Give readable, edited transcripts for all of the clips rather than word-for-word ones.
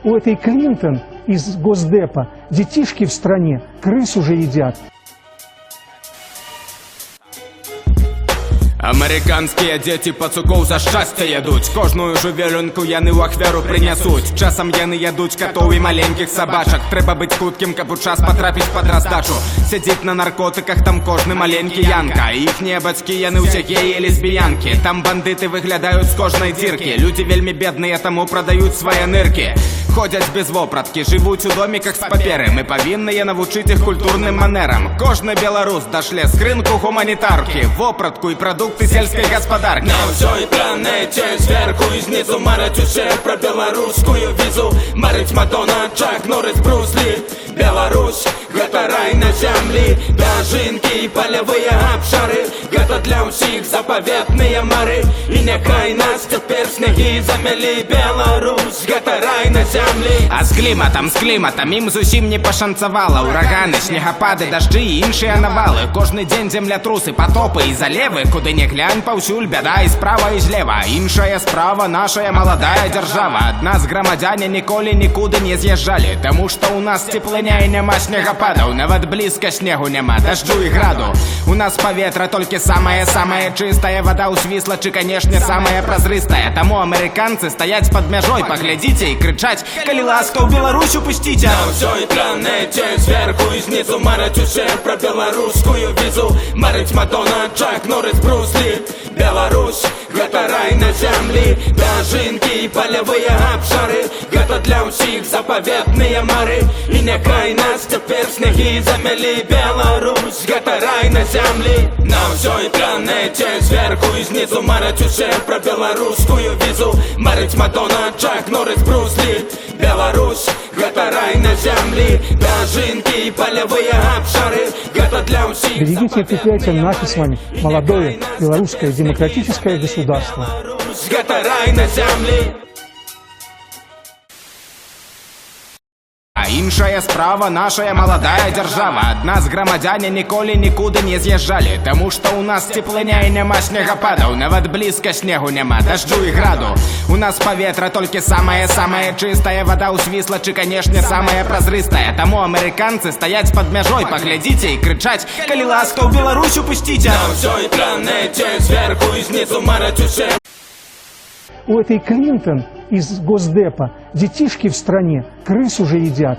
У этой Клинтон из Госдепа детишки в стране крыс уже едят. Американскія дзеці пацукоў за шчасце ядуць. Кожную жувялінку яны ў ахвяру прынясуць. Часам яны ядуць катоў і маленькіх сабачак. Трэба быць хуткім, каб у час патрапіць пад раздачу. Сядзіць на наркотыках там кожны маленькі янка. Іхнія бацькі яны ўсе геі і лесбіянкі. Там бандыты выглядаюць з кожнай дзіркі. Людзі вельмі бедныя, таму прадаюць свае ныркі. Ходять без вопраткі, живуть у доміках з папери. Ми павінні навчити їх культурним манерам. Кожний білорус дошле скринку гуманітарки, вопратку і продукти сільської господарки. На всій планеті зверху і знизу марить усе про білоруськую візу. Марить Мадонна, Чак Норрис, Брус Лі. Беларусь, гэта рай на землі. Дажинки і польові обшари. Гэта для усіх заповітні мари. І нехай нас тепер сніги замелі. Беларусь, гэта рай на землі. А з кліматом ім зусім не пашанцавала. Ураганы, снегапады, дажджы і іншыя навалы. Кожны дзень землятрусы, потопы і залевы. Куды не глянь, паўсюль бяда і справа і злева. Іншая справа нашая маладая дзяржава. Ад нас грамадзяне ніколі нікуды не з'язджалі. Таму што ў нас цеплыня і няма снегападаў. Нават блізка снегу няма, дажджу і граду. У нас паветра толькі самая чыстая. Вада ў свіслачы, канешне, самая празрыстая. Таму амерыканцы стаяць пад мяжой, паглядзіце і крычаць: калі ласка, ў Беларусь упусціце. На всій планеті зверху і знизу марить усе про білоруськую візу. Марить Мадонна, Чак Норрис, Брус Лі. Беларусь, гэта рай на землі. Дажинки і польові обшари. Гэта для усіх заповітні мари. І нехай нас тепер сніги замелі. Беларусь, гэта рай на землі. На всій планеті зверху і знизу марить усе про білоруськую візу. Марить Мадонна, Чак Норрис, Брус Лі. Беларусь, гэта рай на землі. Дажинки і польові обшари. Гэта для усіх. Доведите и укрепляйте наше с вами молодое белорусское демократическое государство. Беларусь, гэта рай на землі. А іншая справа нашая маладая дзяржава. Ад нас грамадзяне ніколі нікуды не з'язджалі. Таму што ў нас цеплыня і няма снегападаў. Нават блізка снегу няма, дажджу і граду. У нас паветра толькі самая чыстая. Вада ў свіслачы, канешне, самая празрыстая. Таму амерыканцы стаяць пад мяжой, паглядзіце і крычаць: калі ласка, ў Беларусь упусціце. На всій планеті зверху і знизу марить усе. У этой Клинтон из Госдепа детишки в стране крыс уже едят.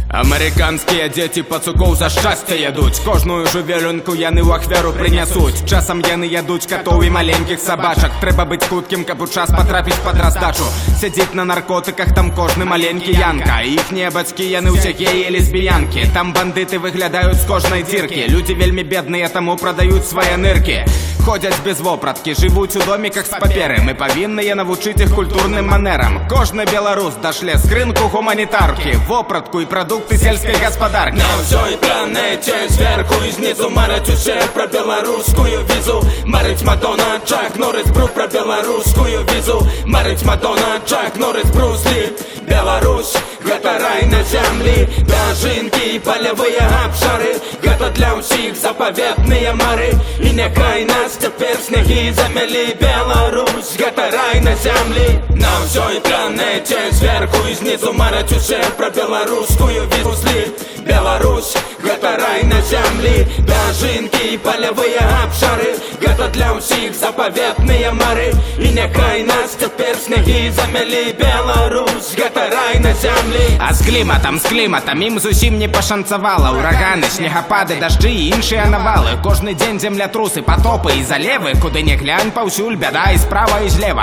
Американскія дзеці пацукоў за шчасце ядуць. Кожную жувялінку яны ў ахвяру прынясуць. Часам яны ядуць катоў і маленькіх сабачак. Трэба быць хуткім, каб у час патрапіць пад раздачу. Сядзіць на наркотыках там кожны маленькі янка. Іхнія бацькі яны ўсе геі і лесбіянкі. Там бандыты выглядаюць з кожнай дзіркі. Людзі вельмі бедныя, таму прадаюць свае ныркі. Ходять без вопраткі, живуть у доміках з папери. Ми павінні навчити їх культурним манерам. Кожний білорус дошле скринку гуманітарки, вопратку і продукти сільської господарки. На всій планеті зверху і знизу марить усе про білоруськую візу. Марить Мадонна, Чак Норрис, Брус про білоруськую візу. Марить Мадонна, Чак Норрис, Брус Лі. Беларусь, гэта рай на землі. Дажинки і польові обшари. Гэта для усіх заповітні мари. І нехай нас тепер сніги замелі. Беларусь, гэта рай на землі. На всій планеті зверху і знизу марить усе про білоруськую візу. Беларусь, гэта рай на землі. Дажинки і польові обшари. Гэта для усіх заповітні мари. І нехай нас тепер сніги замелі. Беларусь, гэта рай на землі. А з кліматом ім зусім не пашанцавала. Ураганы, снегапады, дажджы і іншыя навалы. Кожны дзень землятрусы, потопы і залевы. Куды не глянь, паўсюль бяда і справа і злева.